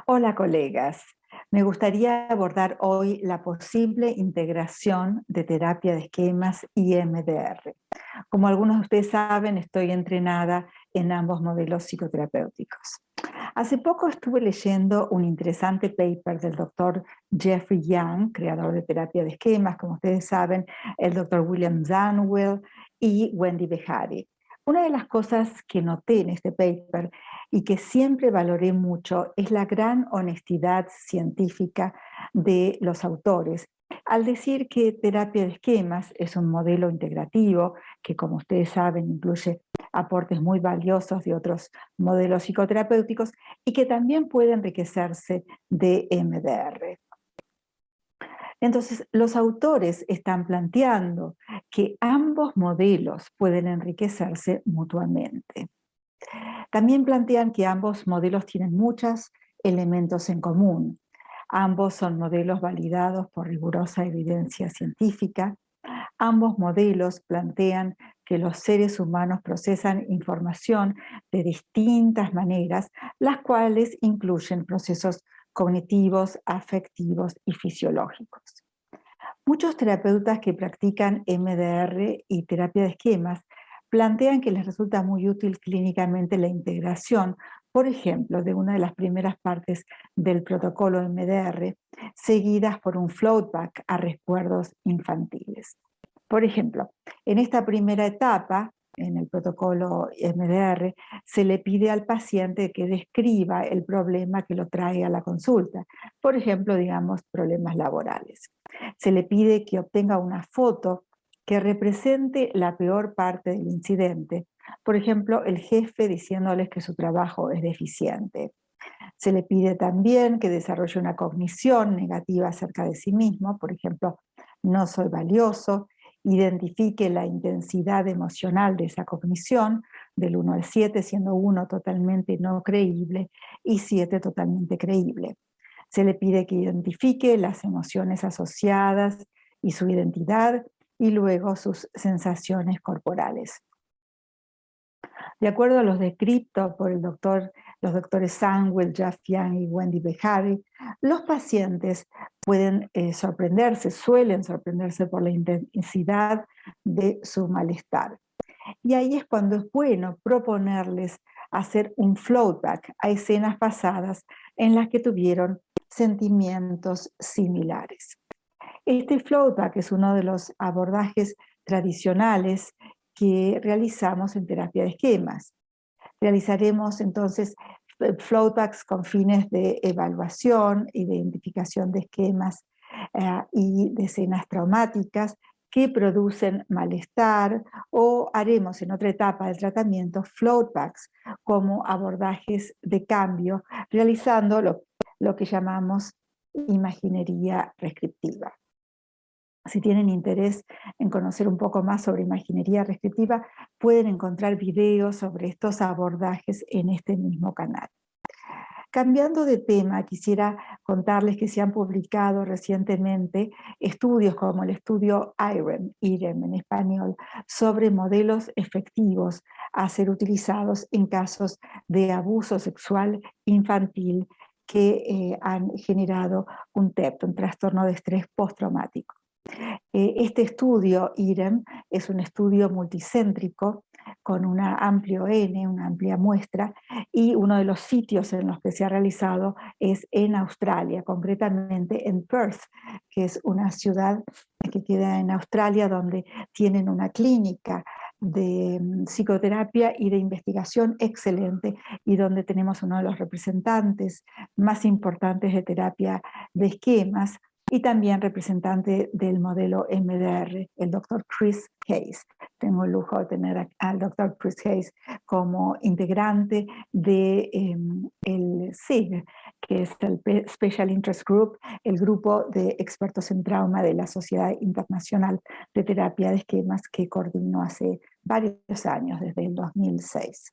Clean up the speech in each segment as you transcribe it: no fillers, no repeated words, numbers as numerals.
Hola colegas, me gustaría abordar hoy la posible integración de terapia de esquemas y EMDR. Como algunos de ustedes saben, estoy entrenada en ambos modelos psicoterapéuticos. Hace poco estuve leyendo un interesante paper del doctor Jeffrey Young, creador de terapia de esquemas, como ustedes saben, el doctor William Zanwell y Wendy Behari. Una de las cosas que noté en este paper y que siempre valoré mucho es la gran honestidad científica de los autores al decir que terapia de esquemas es un modelo integrativo que, como ustedes saben, incluye aportes muy valiosos de otros modelos psicoterapéuticos y que también puede enriquecerse de MDR. Entonces, los autores están planteando que ambos modelos pueden enriquecerse mutuamente. También plantean que ambos modelos tienen muchos elementos en común. Ambos son modelos validados por rigurosa evidencia científica. Ambos modelos plantean que los seres humanos procesan información de distintas maneras, las cuales incluyen procesos cognitivos, afectivos y fisiológicos. Muchos terapeutas que practican MDR y terapia de esquemas plantean que les resulta muy útil clínicamente la integración, por ejemplo, de una de las primeras partes del protocolo MDR, seguidas por un floatback a recuerdos infantiles. Por ejemplo, en esta primera etapa, en el protocolo MDR, se le pide al paciente que describa el problema que lo trae a la consulta. Por ejemplo, digamos, problemas laborales. Se le pide que obtenga una foto que represente la peor parte del incidente. Por ejemplo, el jefe diciéndoles que su trabajo es deficiente. Se le pide también que desarrolle una cognición negativa acerca de sí mismo, por ejemplo, no soy valioso, identifique la intensidad emocional de esa cognición, del 1 al 7, siendo 1 totalmente no creíble y 7 totalmente creíble. Se le pide que identifique las emociones asociadas y su identidad y luego sus sensaciones corporales. De acuerdo a los descritos por los doctores Sandwell, Jeff Young y Wendy Behari, los pacientes pueden sorprenderse, suelen sorprenderse por la intensidad de su malestar. Y ahí es cuando es bueno proponerles hacer un floatback a escenas pasadas en las que tuvieron sentimientos similares. Este floatback es uno de los abordajes tradicionales que realizamos en terapia de esquemas. Realizaremos entonces floatbacks con fines de evaluación, identificación de esquemas y de escenas traumáticas que producen malestar, o haremos en otra etapa del tratamiento floatbacks como abordajes de cambio, realizando lo que llamamos imaginería prescriptiva. Si tienen interés en conocer un poco más sobre imaginería prescriptiva, pueden encontrar videos sobre estos abordajes en este mismo canal. Cambiando de tema, quisiera contarles que se han publicado recientemente estudios como el estudio IREM en español, sobre modelos efectivos a ser utilizados en casos de abuso sexual infantil que han generado un TEP, un trastorno de estrés postraumático. Este estudio, IREM, es un estudio multicéntrico con una una amplia muestra, y uno de los sitios en los que se ha realizado es en Australia, concretamente en Perth, que es una ciudad que queda en Australia, donde tienen una clínica de psicoterapia y de investigación excelente, y donde tenemos uno de los representantes más importantes de terapia de esquemas, y también representante del modelo MDR, el doctor Chris Hayes. Tengo el lujo de tener al doctor Chris Hayes como integrante de el SIG, que es el Special Interest Group, el grupo de expertos en trauma de la Sociedad Internacional de Terapia de Esquemas, que coordinó hace varios años, desde el 2006.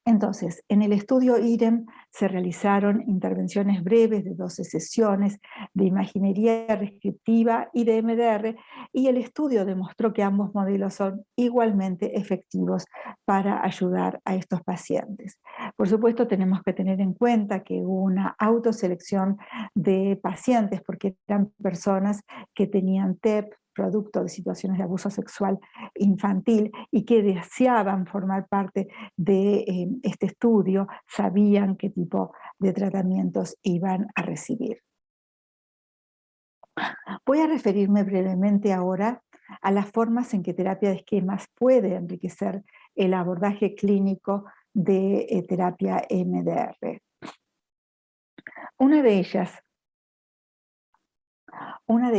Entonces, en el estudio IREM se realizaron intervenciones breves de 12 sesiones de imaginería descriptiva y de MDR, y el estudio demostró que ambos modelos son igualmente efectivos para ayudar a estos pacientes. Por supuesto, tenemos que tener en cuenta que hubo una autoselección de pacientes porque eran personas que tenían TEP, producto de situaciones de abuso sexual infantil, y que deseaban formar parte de este estudio, sabían qué tipo de tratamientos iban a recibir. Voy a referirme brevemente ahora a las formas en que terapia de esquemas puede enriquecer el abordaje clínico de terapia MDR. Una de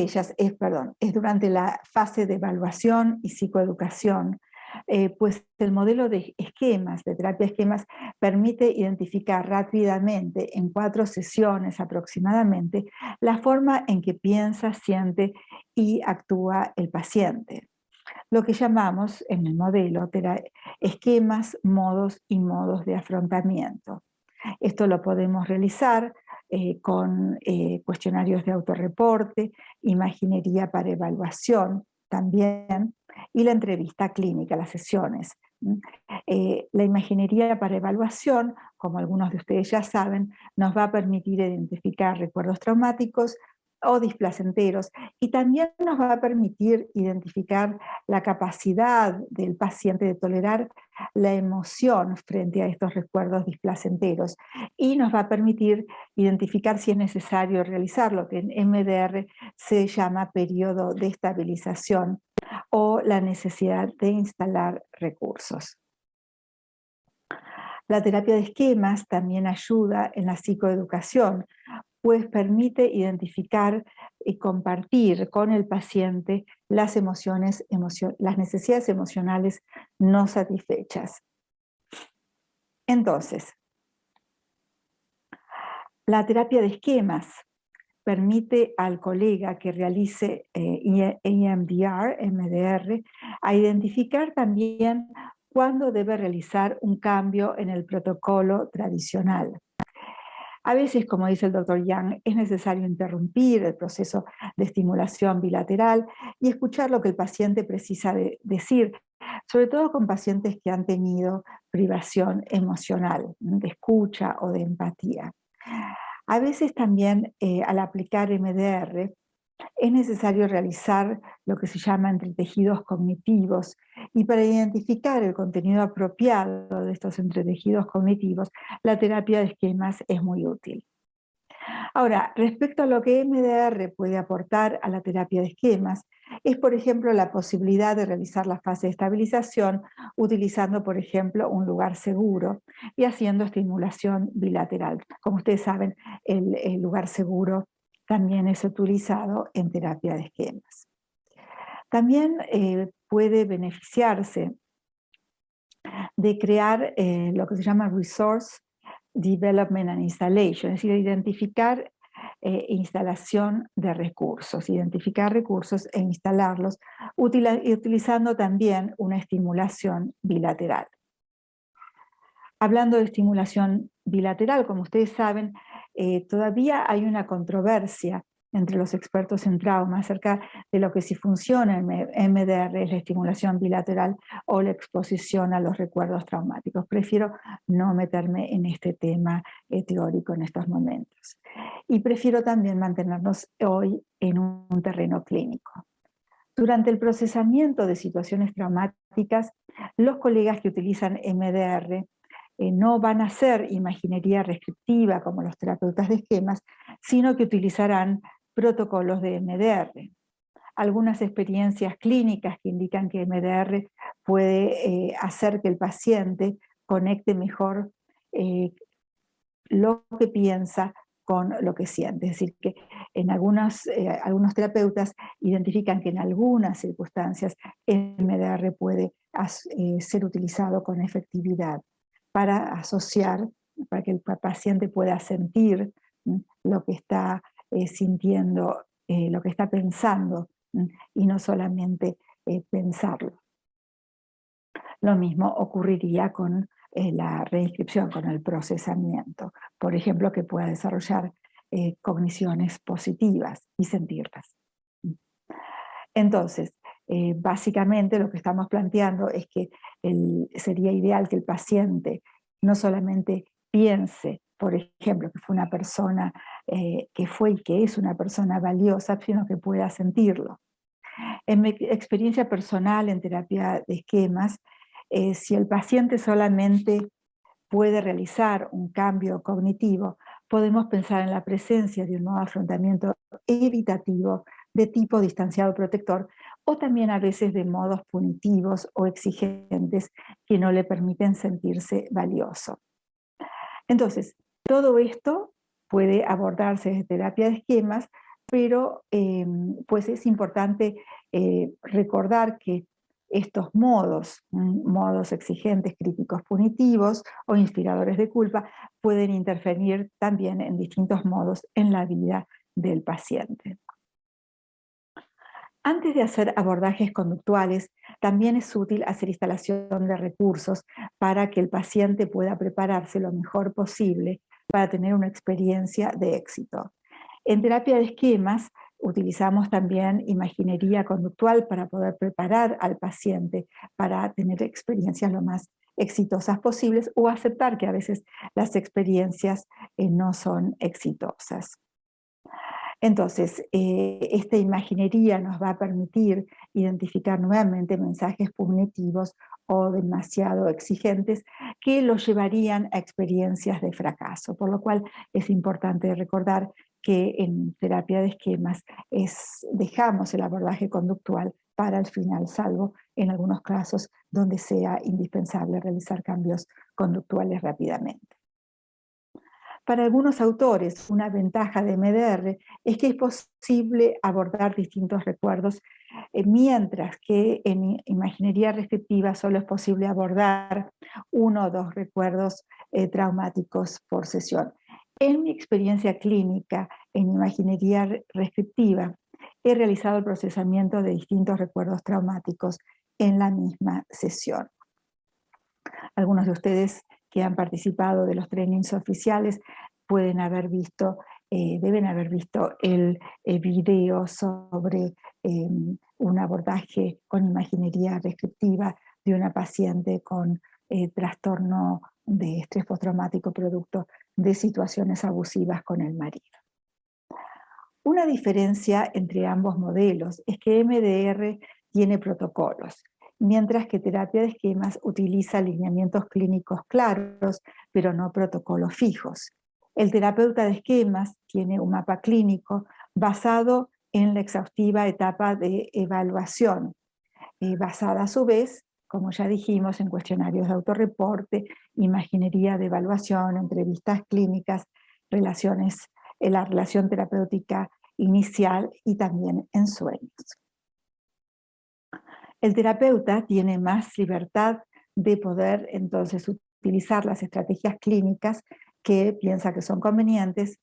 ellas es durante la fase de evaluación y psicoeducación, pues el modelo de esquemas, de terapia de esquemas, permite identificar rápidamente, en 4 sesiones aproximadamente, la forma en que piensa, siente y actúa el paciente. Lo que llamamos en el modelo esquemas, modos y modos de afrontamiento. Esto lo podemos realizar con cuestionarios de autorreporte, imaginería para evaluación también, y la entrevista clínica, las sesiones. La imaginería para evaluación, como algunos de ustedes ya saben, nos va a permitir identificar recuerdos traumáticos o displacenteros, y también nos va a permitir identificar la capacidad del paciente de tolerar la emoción frente a estos recuerdos displacenteros, y nos va a permitir identificar si es necesario realizar lo que en MDR se llama periodo de estabilización o la necesidad de instalar recursos. La terapia de esquemas también ayuda en la psicoeducación, pues permite identificar y compartir con el paciente las las necesidades emocionales no satisfechas. Entonces, la terapia de esquemas permite al colega que realice EMDR, MDR, a identificar también cuándo debe realizar un cambio en el protocolo tradicional. A veces, como dice el doctor Yang, es necesario interrumpir el proceso de estimulación bilateral y escuchar lo que el paciente precisa decir, sobre todo con pacientes que han tenido privación emocional, de escucha o de empatía. A veces también al aplicar MDR es necesario realizar lo que se llama entretejidos cognitivos, y para identificar el contenido apropiado de estos entretejidos cognitivos, la terapia de esquemas es muy útil. Ahora, respecto a lo que MDR puede aportar a la terapia de esquemas, es por ejemplo la posibilidad de realizar la fase de estabilización utilizando por ejemplo un lugar seguro y haciendo estimulación bilateral. Como ustedes saben, el lugar seguro también es utilizado en terapia de esquemas. También puede beneficiarse de crear lo que se llama Resource Development and Installation, es decir, identificar instalación de recursos, identificar recursos e instalarlos, utilizando también una estimulación bilateral. Hablando de estimulación bilateral, como ustedes saben, todavía hay una controversia entre los expertos en trauma acerca de lo que si funciona en MDR es la estimulación bilateral o la exposición a los recuerdos traumáticos. Prefiero no meterme en este tema teórico en estos momentos. Y prefiero también mantenernos hoy en un terreno clínico. Durante el procesamiento de situaciones traumáticas, los colegas que utilizan MDR no van a hacer imaginería restrictiva como los terapeutas de esquemas, sino que utilizarán protocolos de MDR. Algunas experiencias clínicas que indican que MDR puede hacer que el paciente conecte mejor lo que piensa con lo que siente. Es decir, que en algunos terapeutas identifican que en algunas circunstancias MDR puede ser utilizado con efectividad para asociar, para que el paciente pueda sentir lo que está sintiendo, lo que está pensando, y no solamente pensarlo. Lo mismo ocurriría con la reinscripción, con el procesamiento. Por ejemplo, que pueda desarrollar cogniciones positivas y sentirlas. Entonces, básicamente lo que estamos planteando es que sería ideal que el paciente no solamente piense, por ejemplo, que fue una persona, que fue y que es una persona valiosa, sino que pueda sentirlo. En mi experiencia personal en terapia de esquemas, si el paciente solamente puede realizar un cambio cognitivo, podemos pensar en la presencia de un nuevo afrontamiento evitativo de tipo distanciado protector, o también a veces de modos punitivos o exigentes que no le permiten sentirse valioso. Entonces, todo esto puede abordarse desde terapia de esquemas, pero pues es importante recordar que estos modos, modos exigentes, críticos, punitivos o inspiradores de culpa, pueden interferir también en distintos modos en la vida del paciente. Antes de hacer abordajes conductuales, también es útil hacer instalación de recursos para que el paciente pueda prepararse lo mejor posible para tener una experiencia de éxito. En terapia de esquemas utilizamos también imaginería conductual para poder preparar al paciente para tener experiencias lo más exitosas posibles, o aceptar que a veces las experiencias no son exitosas. Entonces, esta imaginería nos va a permitir identificar nuevamente mensajes punitivos o demasiado exigentes que los llevarían a experiencias de fracaso, por lo cual es importante recordar que en terapia de esquemas dejamos el abordaje conductual para el final, salvo en algunos casos donde sea indispensable realizar cambios conductuales rápidamente. Para algunos autores, una ventaja de MDR es que es posible abordar distintos recuerdos, mientras que en imaginería restrictiva solo es posible abordar 1 o 2 recuerdos traumáticos por sesión. En mi experiencia clínica en imaginería restrictiva, he realizado el procesamiento de distintos recuerdos traumáticos en la misma sesión. Algunos de ustedes que han participado de los trainings oficiales deben haber visto el video sobre un abordaje con imaginería restrictiva de una paciente con trastorno de estrés postraumático producto de situaciones abusivas con el marido. Una diferencia entre ambos modelos es que MDR tiene protocolos, mientras que terapia de esquemas utiliza lineamientos clínicos claros, pero no protocolos fijos. El terapeuta de esquemas tiene un mapa clínico basado en la exhaustiva etapa de evaluación, basada a su vez, como ya dijimos, en cuestionarios de autorreporte, imaginería de evaluación, entrevistas clínicas, la relación terapéutica inicial y también en sueños. El terapeuta tiene más libertad de poder entonces utilizar las estrategias clínicas que piensa que son convenientes,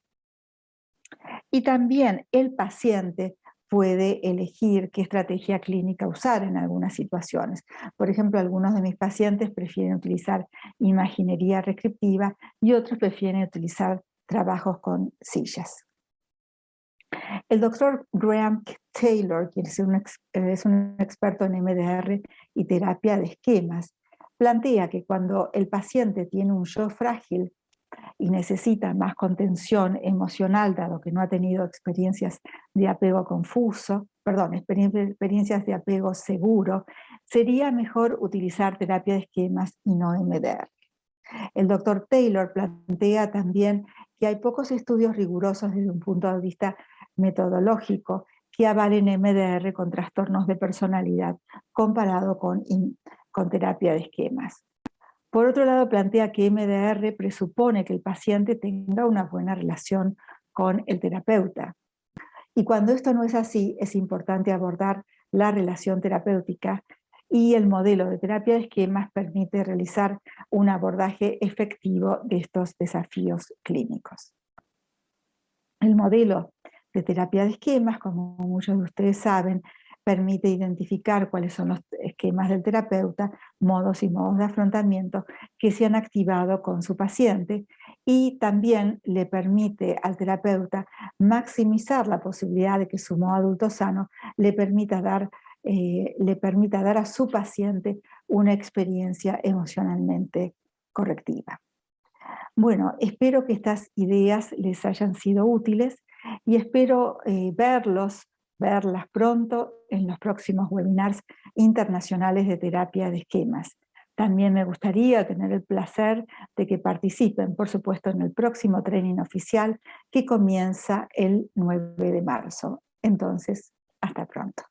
y también el paciente puede elegir qué estrategia clínica usar en algunas situaciones. Por ejemplo, algunos de mis pacientes prefieren utilizar imaginería restrictiva y otros prefieren utilizar trabajos con sillas. El doctor Graham Taylor, quien es un experto en MDR y terapia de esquemas, plantea que cuando el paciente tiene un yo frágil y necesita más contención emocional, dado que no ha tenido experiencias de apego confuso, experiencias de apego seguro, sería mejor utilizar terapia de esquemas y no MDR. El doctor Taylor plantea también que hay pocos estudios rigurosos desde un punto de vista metodológico que avalen MDR con trastornos de personalidad comparado con terapia de esquemas. Por otro lado, plantea que MDR presupone que el paciente tenga una buena relación con el terapeuta. Y cuando esto no es así, es importante abordar la relación terapéutica, y el modelo de terapia de esquemas permite realizar un abordaje efectivo de estos desafíos clínicos. El modelo de terapia de esquemas, como muchos de ustedes saben, permite identificar cuáles son los esquemas del terapeuta, modos y modos de afrontamiento que se han activado con su paciente, y también le permite al terapeuta maximizar la posibilidad de que su modo adulto sano le permita dar a su paciente una experiencia emocionalmente correctiva. Bueno, espero que estas ideas les hayan sido útiles y espero verlas pronto en los próximos webinars internacionales de terapia de esquemas. También me gustaría tener el placer de que participen, por supuesto, en el próximo training oficial que comienza el 9 de marzo. Entonces, hasta pronto.